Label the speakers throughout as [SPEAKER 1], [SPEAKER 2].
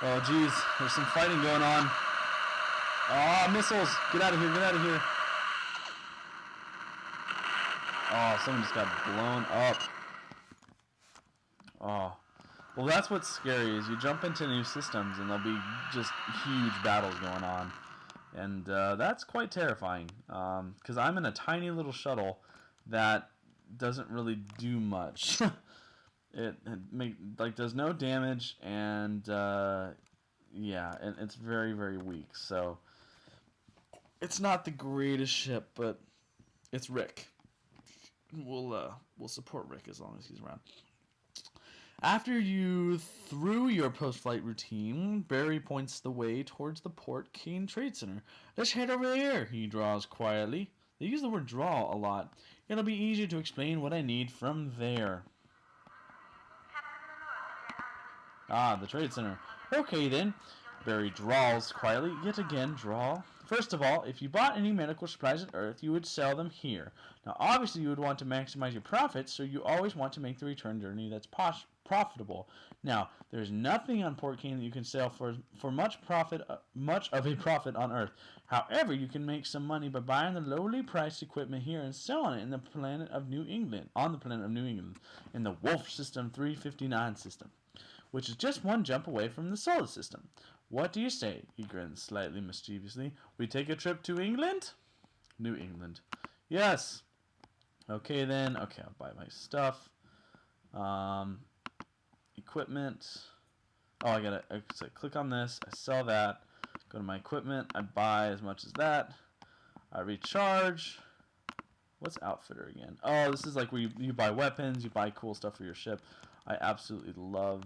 [SPEAKER 1] Oh, geez. There's some fighting going on. Ah, missiles! Get out of here, get out of here. Oh, someone just got blown up. Oh. Well, that's what's scary, is you jump into new systems and there'll be just huge battles going on. And that's quite terrifying. Because I'm in a tiny little shuttle that doesn't really do much. it does no damage, and yeah, and it's very, very weak. So it's not the greatest ship, but it's Rick. We'll support Rick as long as he's around. After you through your post-flight routine, Barry points the way towards the Port Kane Trade Center. Let's head over there, he draws quietly. They use the word draw a lot. It'll be easier to explain what I need from there. Ah, the Trade Center. Okay then. Barry drawls quietly. Yet again, drawl. First of all, if you bought any medical supplies on Earth, you would sell them here. Now, obviously, you would want to maximize your profits, so you always want to make the return journey that's profitable. Now, there's nothing on Port Kane that you can sell for much of a profit on Earth. However, you can make some money by buying the lowly priced equipment here and selling it in the planet of New England, in the Wolf System 359 system, which is just one jump away from the solar system. What do you say? He grins slightly mischievously. We take a trip to England? New England. Yes. Okay then. Okay, I'll buy my stuff. Equipment. Oh, I gotta click on this. I sell that. Go to my equipment. I buy as much as that. I recharge. What's outfitter again? Oh, this is like where you buy weapons. You buy cool stuff for your ship. I absolutely love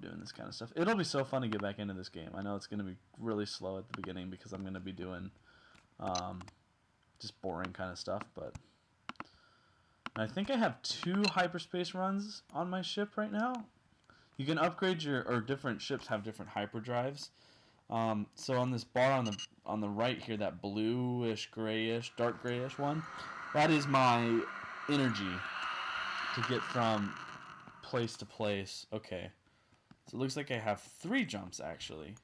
[SPEAKER 1] doing this kind of stuff. It'll be so fun to get back into this game. I know it's going to be really slow at the beginning because I'm going to be doing just boring kind of stuff, but I think I have 2 hyperspace runs on my ship right now. You can upgrade or different ships have different hyperdrives. So on this bar on the right here, that bluish, grayish, dark grayish one, that is my energy to get from place to place. Okay. So it looks like I have 3 jumps, actually.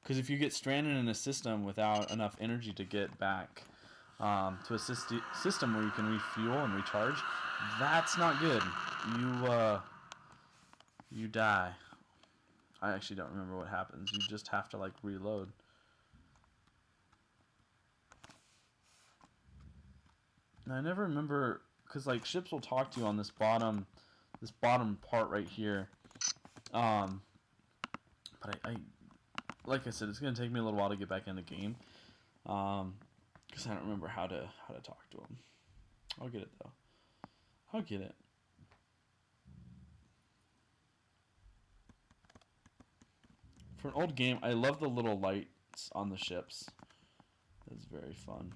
[SPEAKER 1] Because if you get stranded in a system without enough energy to get back to a system where you can refuel and recharge, that's not good. You die. I actually don't remember what happens. You just have to, like, reload. And I never remember, because, like, ships will talk to you on this bottom part right here. But I like I said, it's gonna take me a little while to get back in the game, because I don't remember how to talk to him. I'll get it though. I'll get it. For an old game, I love the little lights on the ships. That's very fun.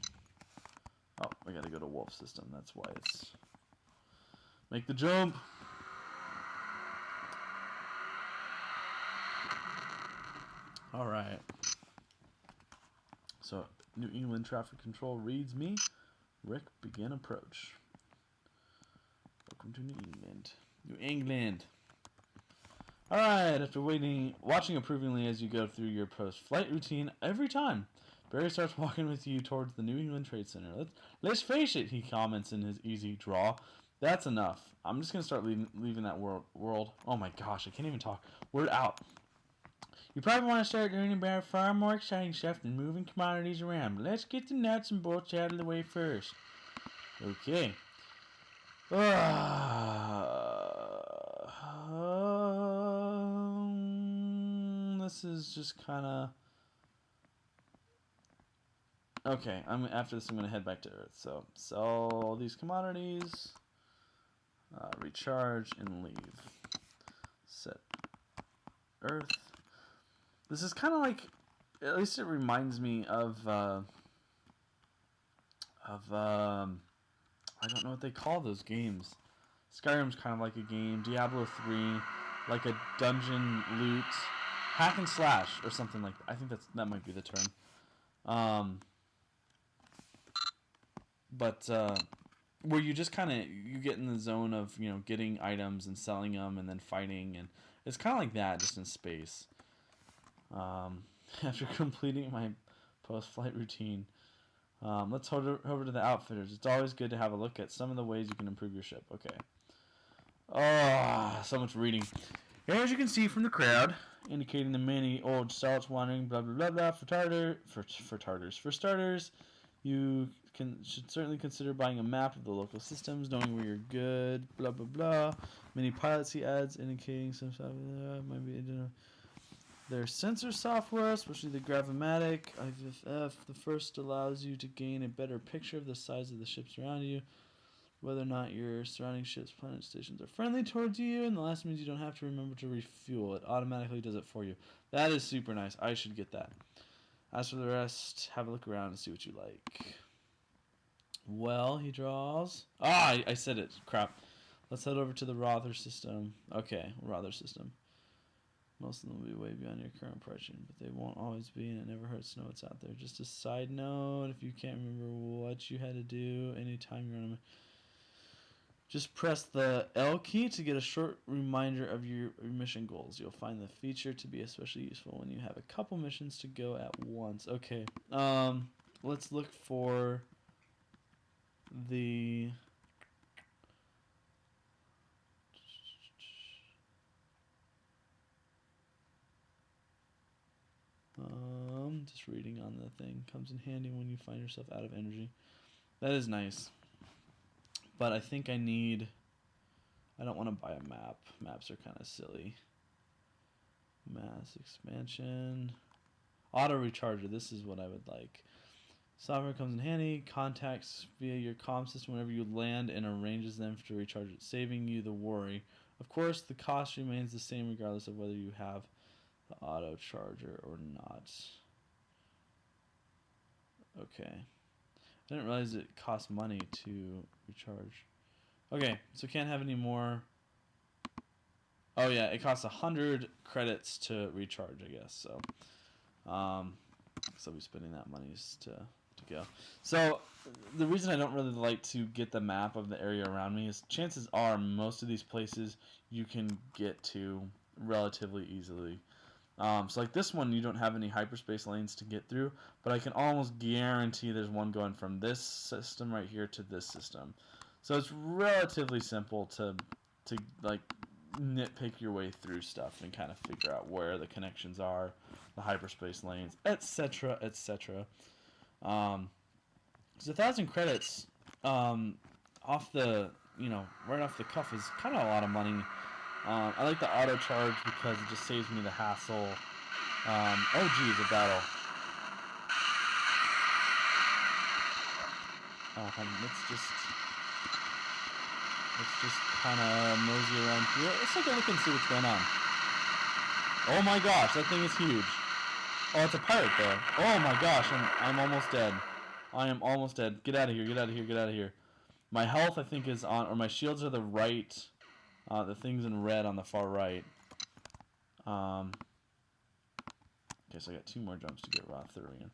[SPEAKER 1] Oh, I gotta go to Wolf System. That's why it's make the jump. Alright. So, New England Traffic Control reads me. Rick, begin approach. Welcome to New England. New England. Alright, after watching approvingly as you go through your post-flight routine every time, Barry starts walking with you towards the New England Trade Center. Let's face it, he comments in his easy drawl. That's enough. I'm just going to start leaving that world. Oh my gosh, I can't even talk. Word out. You probably want to start learning about far more exciting stuff than moving commodities around. Let's get the nuts and bolts out of the way first. Okay. This is just kind of... Okay, after this I'm going to head back to Earth. So, sell all these commodities. Recharge and leave. Set Earth. This is kind of like, at least it reminds me of I don't know what they call those games. Skyrim's kind of like a game. Diablo 3, like a dungeon loot, hack and slash or something like that. I think that might be the term. But where you just kind of you get in the zone of getting items and selling them and then fighting, and It's kind of like that, just in space. After completing my post-flight routine, let's head over to the outfitters. It's always good to have a look at some of the ways you can improve your ship. Okay. Oh, so much reading. Here, as you can see from the crowd, indicating the many old salts wandering, blah blah blah blah. For starters, you should certainly consider buying a map of the local systems, knowing where you're good. Blah blah blah. Many pilots see ads indicating some stuff. Might be their sensor software, especially the Gravimatic IFF. The first allows you to gain a better picture of the size of the ships around you, whether or not your surrounding ships, planet stations are friendly towards you, and the last means you don't have to remember to refuel. It automatically does it for you. That is super nice. I should get that. As for the rest, have a look around and see what you like. Well, he draws. I said it. Crap. Let's head over to the Rother system. Okay, Rother system. Most of them will be way beyond your current pricing, but they won't always be, and it never hurts to know what's out there. Just a side note, if you can't remember what you had to do anytime you're on a... Just press the L key to get a short reminder of your mission goals. You'll find the feature to be especially useful when you have a couple missions to go at once. Okay, let's look for the... just reading on the thing. Comes in handy when you find yourself out of energy. That is nice. But I think I don't want to buy a map. Maps are kind of silly. Mass expansion. Auto recharger. This is what I would like. Software comes in handy. Contacts via your comm system whenever you land and arranges them to recharge it, saving you the worry. Of course, the cost remains the same regardless of whether you have the auto charger or not. Okay. I didn't realize it cost money to recharge. Okay, so can't have any more. Oh yeah, it costs 100 credits to recharge, I guess. So, I'll be spending that money to go. So, the reason I don't really like to get the map of the area around me is chances are most of these places you can get to relatively easily. So like this one, you don't have any hyperspace lanes to get through, but I can almost guarantee there's one going from this system right here to this system. So it's relatively simple to like nitpick your way through stuff and kind of figure out where the connections are, the hyperspace lanes, etc., etc. So 1,000 credits off the right off the cuff is kind of a lot of money. I like the auto charge because it just saves me the hassle. Oh geez, a battle. Let's just kind of mosey around here. Let's take a look and see what's going on. Oh my gosh, that thing is huge. Oh, it's a pirate there. Oh my gosh, I'm almost dead. I am almost dead. Get out of here, get out of here, get out of here. My health, I think, is on, or my shields are the right. The thing's in red on the far right. Okay, so I got 2 more jumps to get Rothurian.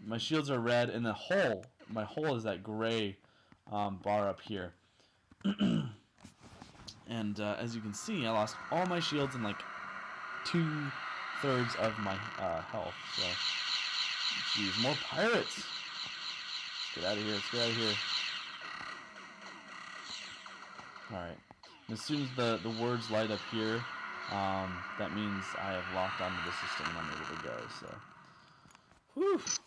[SPEAKER 1] My shields are red, and my hole is that gray bar up here. And as you can see, I lost all my shields and like 2/3 of my health. So, geez, more pirates. Let's get out of here. Let's get out of here. All right. As soon as the words light up here, that means I have locked onto the system and I'm able to go. So, whew. It's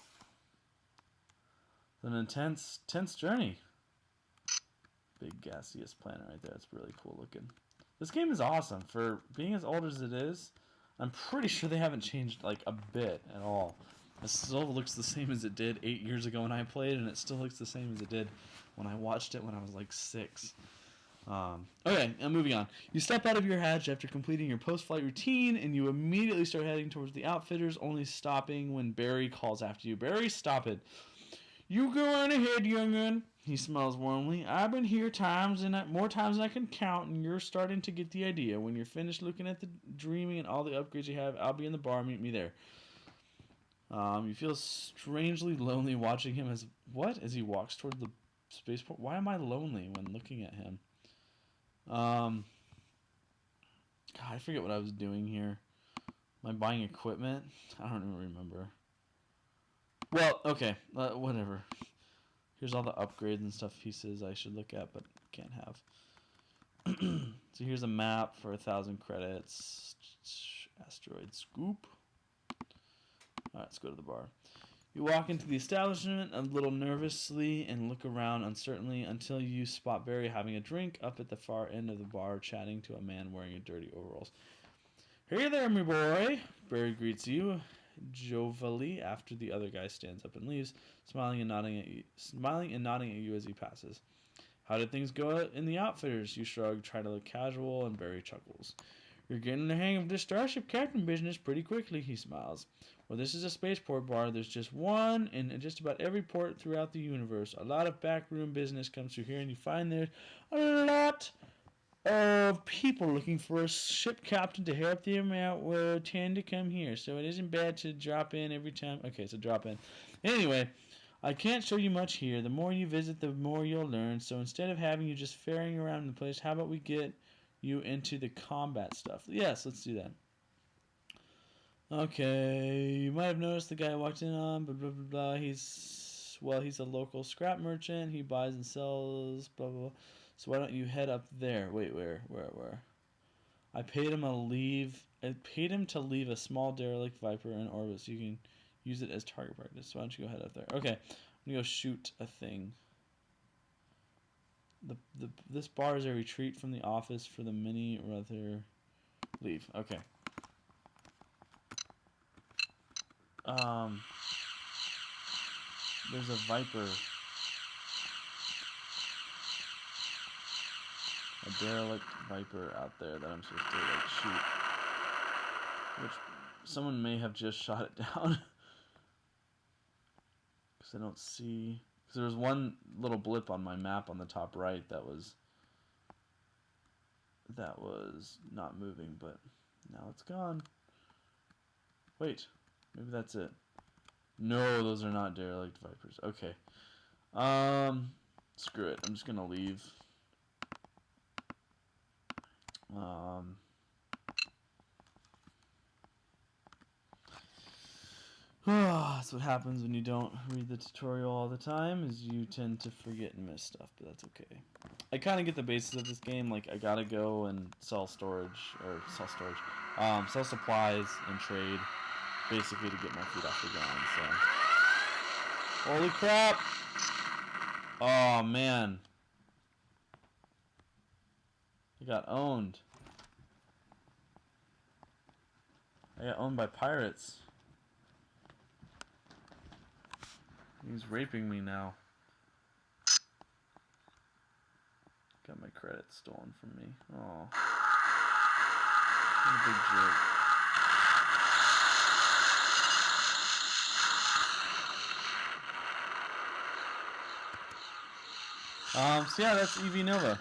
[SPEAKER 1] an intense journey. Big gaseous planet right there. It's really cool looking. This game is awesome for being as old as it is. I'm pretty sure they haven't changed like a bit at all. It still looks the same as it did 8 years ago when I played, and it still looks the same as it did when I watched it when I was like 6. Okay, I'm moving on. You step out of your hatch after completing your post-flight routine, and you immediately start heading towards the outfitters, only stopping when Barry calls after you. Barry, stop it. You go on ahead, young'un. He smiles warmly. I've been here more times than I can count, and you're starting to get the idea. When you're finished looking at the dreaming and all the upgrades you have, I'll be in the bar. Meet me there. You feel strangely lonely watching him as he walks toward the spaceport. Why am I lonely when looking at him? God, I forget what I was doing here. Am I buying equipment? I don't even remember. Well, okay, whatever. Here's all the upgrades and stuff pieces I should look at, but can't have. So here's a map for 1,000 credits. Asteroid scoop. Alright, let's go to the bar. You walk into the establishment a little nervously and look around uncertainly until you spot Barry having a drink up at the far end of the bar, chatting to a man wearing a dirty overalls. Hey there, my boy! Barry greets you jovially after the other guy stands up and leaves, smiling and nodding at you as he passes. How did things go in the Outfitters? You shrug, try to look casual, and Barry chuckles. You're getting the hang of this Starship Captain business pretty quickly, he smiles. Well, this is a spaceport bar. There's just one in just about every port throughout the universe. A lot of backroom business comes through here, and you find there's a lot of people looking for a ship captain to help them out will tend to come here. So it isn't bad to drop in every time. Okay, so drop in. Anyway, I can't show you much here. The more you visit, the more you'll learn. So instead of having you just ferrying around the place, how about we get you into the combat stuff? Yes, let's do that. Okay, you might have noticed the guy walked in on, blah, blah, blah, blah. He's a local scrap merchant. He buys and sells, blah, blah, blah. So why don't you head up there? Wait, where? I paid him to leave a small derelict Viper in orbit so you can use it as target practice. So why don't you go head up there? Okay, I'm gonna go shoot a thing. This bar is a retreat from the office for the many rather leave. Okay. There's a Viper. A derelict Viper out there that I'm supposed to shoot. Which someone may have just shot it down. Because I don't see. Because there was one little blip on my map on the top right that was not moving, but now it's gone. Wait, maybe that's it. No, those are not derelict Vipers. Okay. Screw it. I'm just gonna leave. That's what happens when you don't read the tutorial all the time, is you tend to forget and miss stuff, but that's okay. I kind of get the basis of this game. Like, I gotta go and sell supplies and trade, basically to get my feet off the ground, so. Holy crap! Oh, man. I got owned. I got owned by pirates. He's raping me now. Got my credit stolen from me. Oh. What a big jerk. So yeah, that's EV Nova.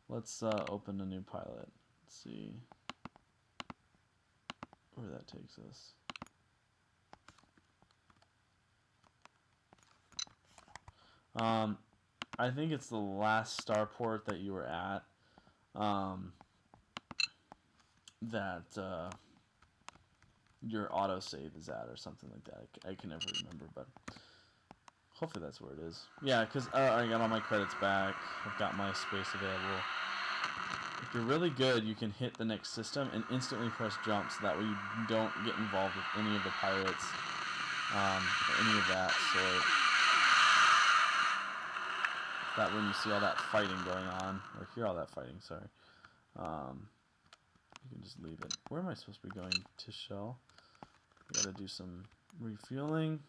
[SPEAKER 1] Let's open a new pilot. Let's see where that takes us. I think it's the last starport that you were at. That your autosave is at, or something like that. I can never remember, but hopefully that's where it is. Yeah, because I got all my credits back. I've got my space available. If you're really good, you can hit the next system and instantly press jump, so that way you don't get involved with any of the pirates, or any of that sort. That when you see all that fighting going on, or hear all that fighting, sorry, you can just leave it. Where am I supposed to be going? To Shell. I gotta do some refueling.